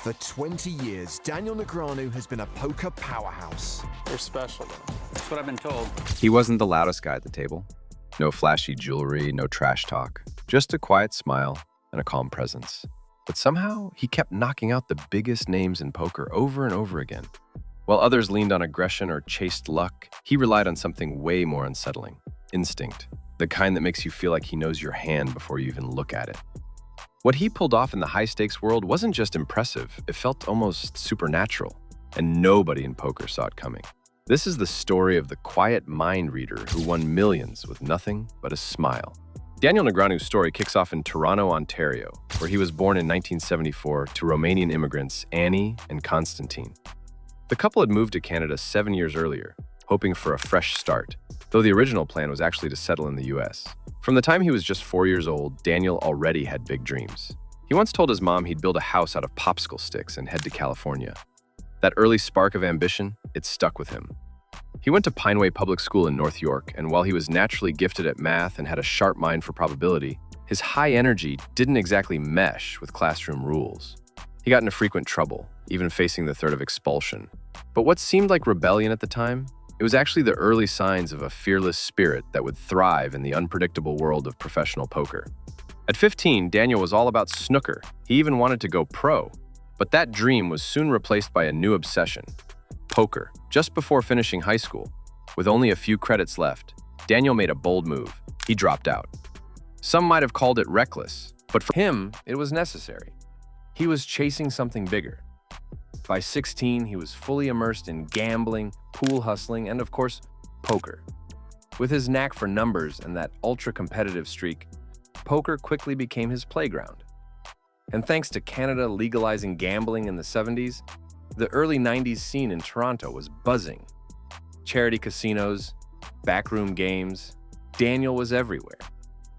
For 20 years, Daniel Negreanu has been a poker powerhouse. They're special, though. That's what I've been told. He wasn't the loudest guy at the table. No flashy jewelry, no trash talk. Just a quiet smile and a calm presence. But somehow, he kept knocking out the biggest names in poker over and over again. While others leaned on aggression or chased luck, he relied on something way more unsettling. Instinct. The kind that makes you feel like he knows your hand before you even look at it. What he pulled off in the high-stakes world wasn't just impressive, it felt almost supernatural, and nobody in poker saw it coming. This is the story of the quiet mind reader who won millions with nothing but a smile. Daniel Negreanu's story kicks off in Toronto, Ontario, where he was born in 1974 to Romanian immigrants Annie and Constantine. The couple had moved to Canada 7 years earlier, hoping for a fresh start, though the original plan was actually to settle in the US. From the time he was just 4 years old, Daniel already had big dreams. He once told his mom he'd build a house out of popsicle sticks and head to California. That early spark of ambition, it stuck with him. He went to Pineway Public School in North York, and while he was naturally gifted at math and had a sharp mind for probability, his high energy didn't exactly mesh with classroom rules. He got into frequent trouble, even facing the threat of expulsion. But what seemed like rebellion at the time, it was actually the early signs of a fearless spirit that would thrive in the unpredictable world of professional poker. At 15, Daniel was all about snooker. He even wanted to go pro. But that dream was soon replaced by a new obsession: poker. Just before finishing high school, with only a few credits left, Daniel made a bold move. He dropped out. Some might have called it reckless, but for him, it was necessary. He was chasing something bigger. By 16, he was fully immersed in gambling, pool hustling, and of course, poker. With his knack for numbers and that ultra-competitive streak, poker quickly became his playground. And thanks to Canada legalizing gambling in the 70s, the early 90s scene in Toronto was buzzing. Charity casinos, backroom games, Daniel was everywhere.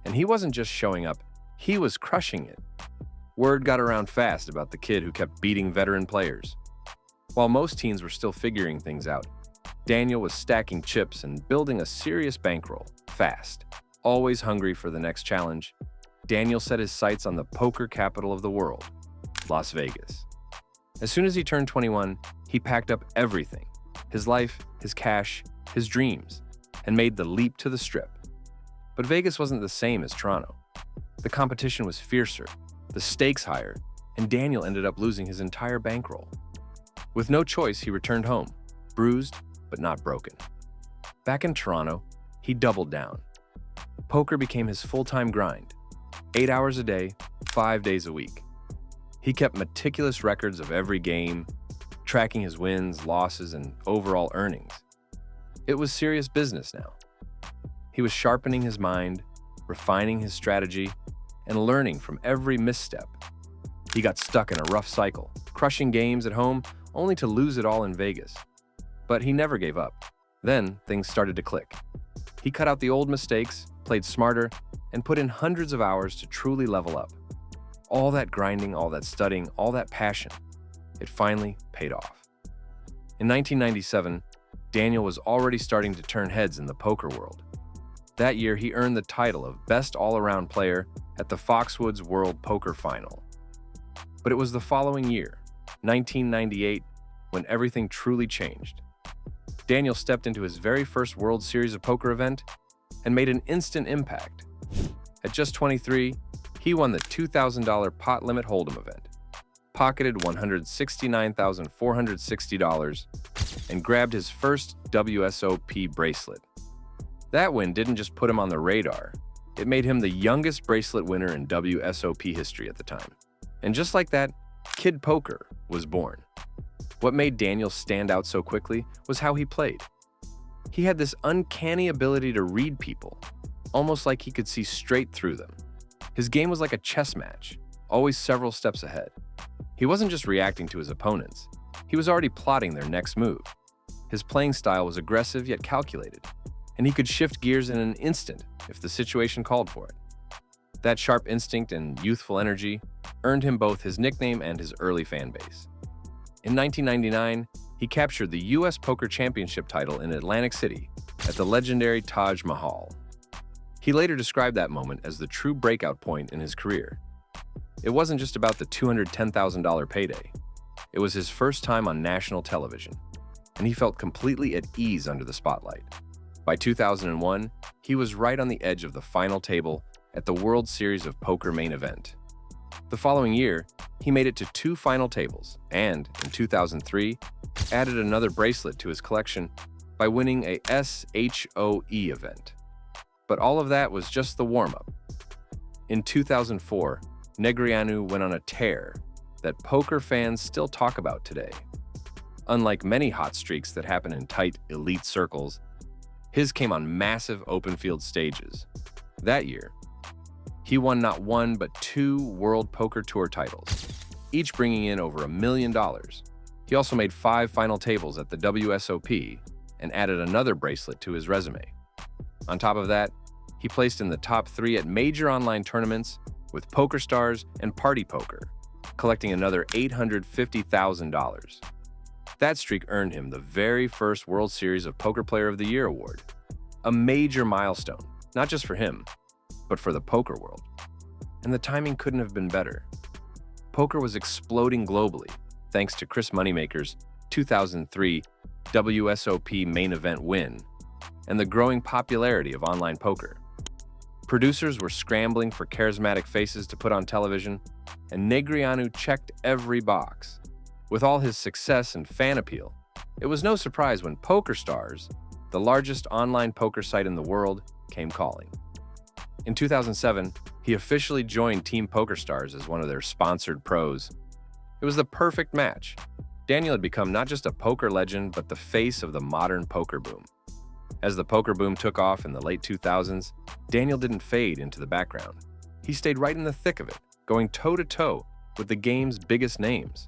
And he wasn't just showing up, he was crushing it. Word got around fast about the kid who kept beating veteran players. While most teens were still figuring things out, Daniel was stacking chips and building a serious bankroll, fast. Always hungry for the next challenge, Daniel set his sights on the poker capital of the world, Las Vegas. As soon as he turned 21, he packed up everything, his life, his cash, his dreams, and made the leap to the Strip. But Vegas wasn't the same as Toronto. The competition was fiercer, the stakes higher, and Daniel ended up losing his entire bankroll. With no choice, he returned home, bruised but not broken. Back in Toronto, he doubled down. Poker became his full-time grind, 8 hours a day, 5 days a week. He kept meticulous records of every game, tracking his wins, losses, and overall earnings. It was serious business now. He was sharpening his mind, refining his strategy, and learning from every misstep. He got stuck in a rough cycle, crushing games at home only to lose it all in Vegas. But he never gave up. Then things started to click. He cut out the old mistakes, played smarter, and put in hundreds of hours to truly level up. All that grinding, all that studying, all that passion, it finally paid off. In 1997, Daniel was already starting to turn heads in the poker world. That year, he earned the title of Best All-Around Player at the Foxwoods World Poker Final. But it was the following year, 1998, when everything truly changed. Daniel stepped into his very first World Series of Poker event and made an instant impact. At just 23, he won the $2,000 pot limit hold'em event, pocketed $169,460, and grabbed his first WSOP bracelet. That win didn't just put him on the radar, it made him the youngest bracelet winner in WSOP history at the time. And just like that, Kid Poker was born. What made Daniel stand out so quickly was how he played. He had this uncanny ability to read people, almost like he could see straight through them. His game was like a chess match, always several steps ahead. He wasn't just reacting to his opponents, he was already plotting their next move. His playing style was aggressive yet calculated, and he could shift gears in an instant if the situation called for it. That sharp instinct and youthful energy earned him both his nickname and his early fan base. In 1999, he captured the U.S. Poker Championship title in Atlantic City at the legendary Taj Mahal. He later described that moment as the true breakout point in his career. It wasn't just about the $210,000 payday. It was his first time on national television, and he felt completely at ease under the spotlight. By 2001, he was right on the edge of the final table at the World Series of Poker main event. The following year, he made it to 2 final tables and, in 2003, added another bracelet to his collection by winning a SHOE event. But all of that was just the warm-up. In 2004, Negreanu went on a tear that poker fans still talk about today. Unlike many hot streaks that happen in tight, elite circles, his came on massive open-field stages. That year, he won not 1 but 2 World Poker Tour titles, each bringing in over $1 million. He also made 5 final tables at the WSOP and added another bracelet to his resume. On top of that, he placed in the top 3 at major online tournaments with PokerStars and Party Poker, collecting another $850,000. That streak earned him the very first World Series of Poker Player of the Year award, a major milestone, not just for him, but for the poker world. And the timing couldn't have been better. Poker was exploding globally thanks to Chris Moneymaker's 2003 WSOP main event win and the growing popularity of online poker. Producers were scrambling for charismatic faces to put on television, and Negreanu checked every box. With all his success and fan appeal, it was no surprise when PokerStars, the largest online poker site in the world, came calling. In 2007, he officially joined Team PokerStars as one of their sponsored pros. It was the perfect match. Daniel had become not just a poker legend, but the face of the modern poker boom. As the poker boom took off in the late 2000s, Daniel didn't fade into the background. He stayed right in the thick of it, going toe-to-toe with the game's biggest names.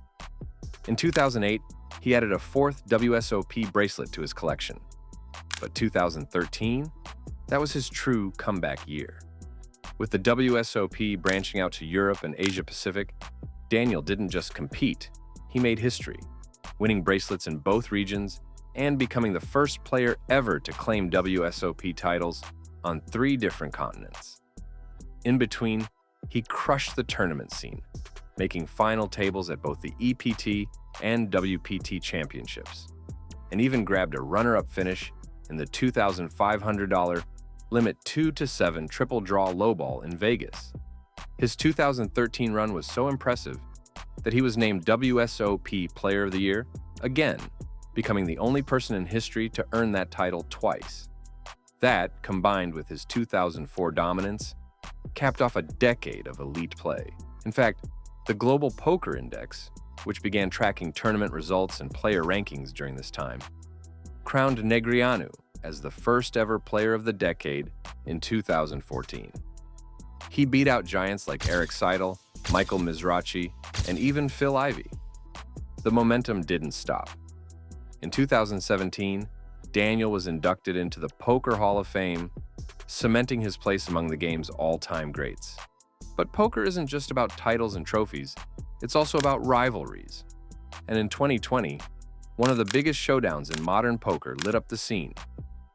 In 2008, he added a 4th WSOP bracelet to his collection. But 2013, that was his true comeback year. With the WSOP branching out to Europe and Asia Pacific, Daniel didn't just compete, he made history, winning bracelets in both regions and becoming the first player ever to claim WSOP titles on 3 different continents. In between, he crushed the tournament scene, making final tables at both the EPT and WPT championships, and even grabbed a runner-up finish in the $2,500 limit 2-7 triple draw lowball in Vegas. His 2013 run was so impressive that he was named WSOP Player of the Year again, becoming the only person in history to earn that title twice. That, combined with his 2004 dominance, capped off a decade of elite play. In fact, the Global Poker Index, which began tracking tournament results and player rankings during this time, crowned Negreanu as the first ever Player of the Decade in 2014. He beat out giants like Eric Seidel, Michael Mizrachi, and even Phil Ivey. The momentum didn't stop. In 2017, Daniel was inducted into the Poker Hall of Fame, cementing his place among the game's all-time greats. But poker isn't just about titles and trophies, it's also about rivalries. And in 2020, one of the biggest showdowns in modern poker lit up the scene: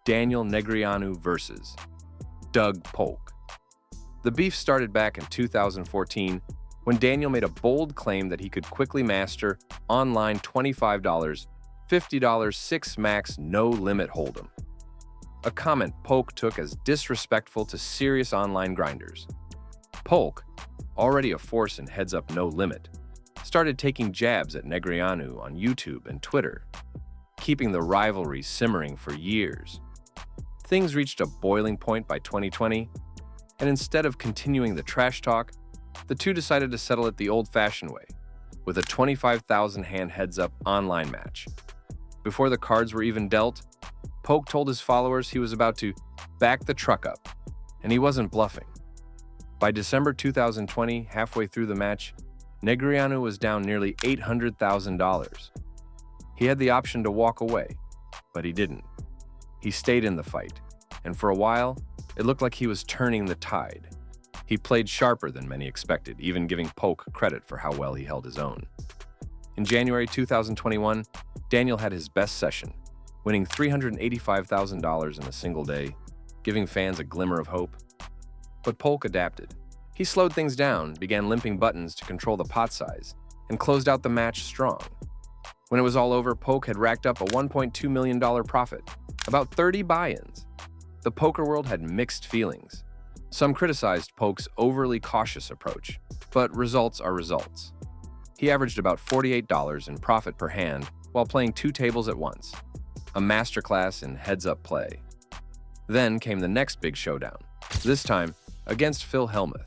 Daniel Negreanu versus Doug Polk. The beef started back in 2014 when Daniel made a bold claim that he could quickly master online $25, $50 6-max no-limit hold'em. A comment Polk took as disrespectful to serious online grinders. Polk, already a force in heads-up no limit, started taking jabs at Negreanu on YouTube and Twitter, keeping the rivalry simmering for years. Things reached a boiling point by 2020, and instead of continuing the trash talk, the two decided to settle it the old-fashioned way, with a 25,000-hand heads-up online match. Before the cards were even dealt, Polk told his followers he was about to back the truck up, and he wasn't bluffing. By December 2020, halfway through the match, Negreanu was down nearly $800,000. He had the option to walk away, but he didn't. He stayed in the fight, and for a while, it looked like he was turning the tide. He played sharper than many expected, even giving Polk credit for how well he held his own. In January 2021, Daniel had his best session, winning $385,000 in a single day, giving fans a glimmer of hope. But Polk adapted. He slowed things down, began limping buttons to control the pot size, and closed out the match strong. When it was all over, Polk had racked up a $1.2 million profit, about 30 buy-ins. The poker world had mixed feelings. Some criticized Polk's overly cautious approach, but results are results. He averaged about $48 in profit per hand while playing 2 tables at once, a masterclass in heads-up play. Then came the next big showdown, this time against Phil Hellmuth.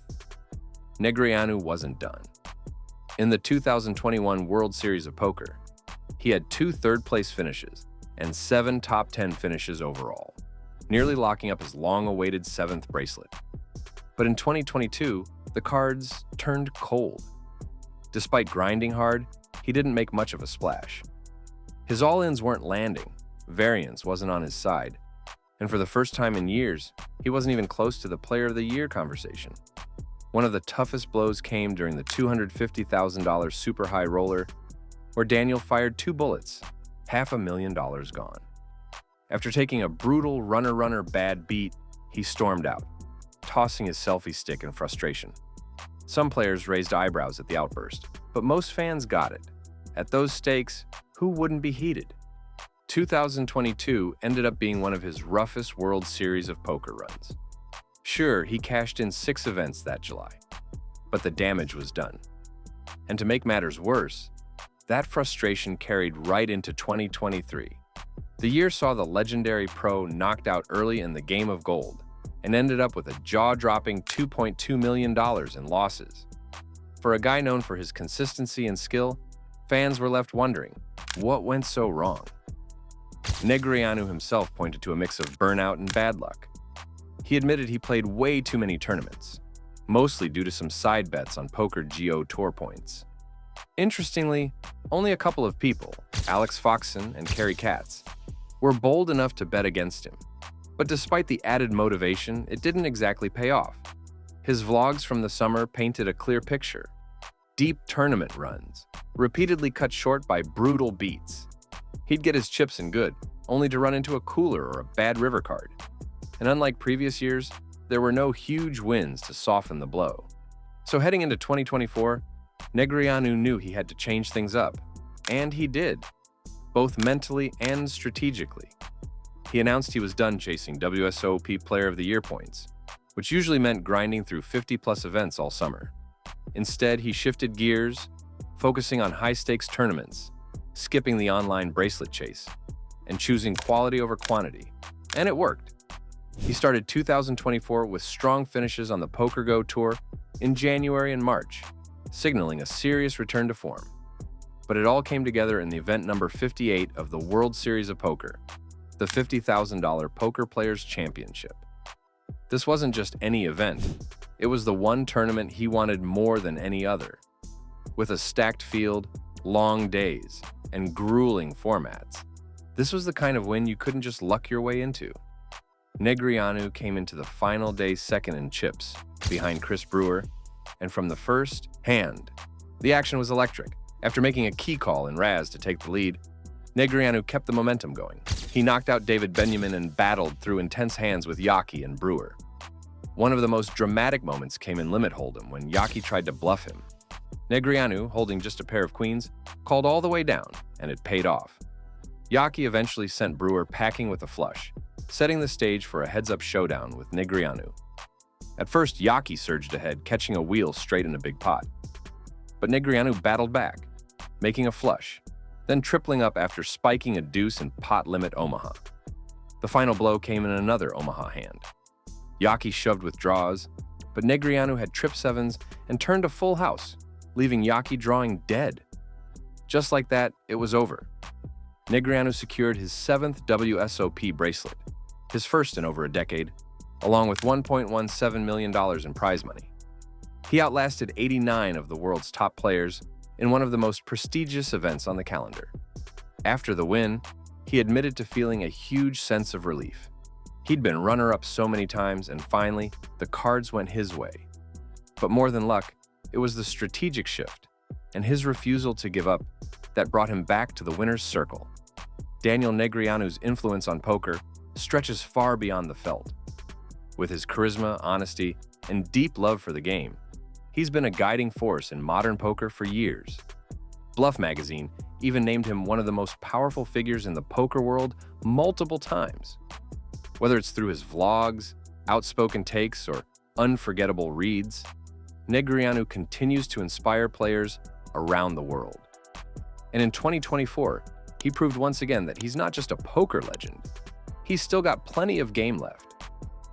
Negreanu wasn't done. In the 2021 World Series of Poker, he had 2 third-place finishes and 7 top 10 finishes overall, nearly locking up his long-awaited 7th bracelet. But in 2022, the cards turned cold. Despite grinding hard, he didn't make much of a splash. His all-ins weren't landing, variance wasn't on his side, and for the first time in years, he wasn't even close to the Player of the Year conversation. One of the toughest blows came during the $250,000 super high roller, where Daniel fired 2 bullets, $500,000 gone. After taking a brutal runner-runner bad beat, he stormed out, tossing his selfie stick in frustration. Some players raised eyebrows at the outburst, but most fans got it. At those stakes, who wouldn't be heated? 2022 ended up being one of his roughest World Series of Poker runs. Sure, he cashed in 6 events that July, but the damage was done. And to make matters worse, that frustration carried right into 2023. The year saw the legendary pro knocked out early in the game of gold and ended up with a jaw-dropping $2.2 million in losses. For a guy known for his consistency and skill, fans were left wondering, what went so wrong? Negreanu himself pointed to a mix of burnout and bad luck. He admitted he played way too many tournaments, mostly due to some side bets on Poker Go Tour points. Interestingly, only a couple of people, Alex Foxson and Kerry Katz, were bold enough to bet against him. But despite the added motivation, it didn't exactly pay off. His vlogs from the summer painted a clear picture. Deep tournament runs, repeatedly cut short by brutal beats. He'd get his chips in good, only to run into a cooler or a bad river card. And unlike previous years, there were no huge wins to soften the blow. So heading into 2024, Negreanu knew he had to change things up. And he did, both mentally and strategically. He announced he was done chasing WSOP Player of the Year points, which usually meant grinding through 50-plus events all summer. Instead, he shifted gears, focusing on high-stakes tournaments, skipping the online bracelet chase, and choosing quality over quantity. And it worked. He started 2024 with strong finishes on the Poker Go Tour in January and March, signaling a serious return to form. But it all came together in the event number 58 of the World Series of Poker, the $50,000 Poker Players Championship. This wasn't just any event. It was the one tournament he wanted more than any other. With a stacked field, long days, and grueling formats, this was the kind of win you couldn't just luck your way into. Negreanu came into the final day second in chips, behind Chris Brewer, and from the first hand, the action was electric. After making a key call in Raz to take the lead, Negreanu kept the momentum going. He knocked out David Benjamin and battled through intense hands with Yaki and Brewer. One of the most dramatic moments came in Limit Hold'em when Yaki tried to bluff him. Negreanu, holding just a pair of queens, called all the way down, and it paid off. Yaki eventually sent Brewer packing with a flush, setting the stage for a heads-up showdown with Negreanu. At first, Yaki surged ahead, catching a wheel straight in a big pot. But Negreanu battled back, making a flush, then tripling up after spiking a deuce in pot limit Omaha. The final blow came in another Omaha hand. Yaki shoved with draws, but Negreanu had trip sevens and turned a full house, leaving Yaki drawing dead. Just like that, it was over. Negreanu secured his 7th WSOP bracelet, his first in over a decade, along with $1.17 million in prize money. He outlasted 89 of the world's top players in one of the most prestigious events on the calendar. After the win, he admitted to feeling a huge sense of relief. He'd been runner-up so many times, and finally, the cards went his way. But more than luck, it was the strategic shift and his refusal to give up that brought him back to the winner's circle. Daniel Negreanu's influence on poker stretches far beyond the felt. With his charisma, honesty, and deep love for the game, he's been a guiding force in modern poker for years. Bluff magazine even named him one of the most powerful figures in the poker world multiple times. Whether it's through his vlogs, outspoken takes, or unforgettable reads, Negreanu continues to inspire players around the world. And in 2024, he proved once again that he's not just a poker legend, he's still got plenty of game left.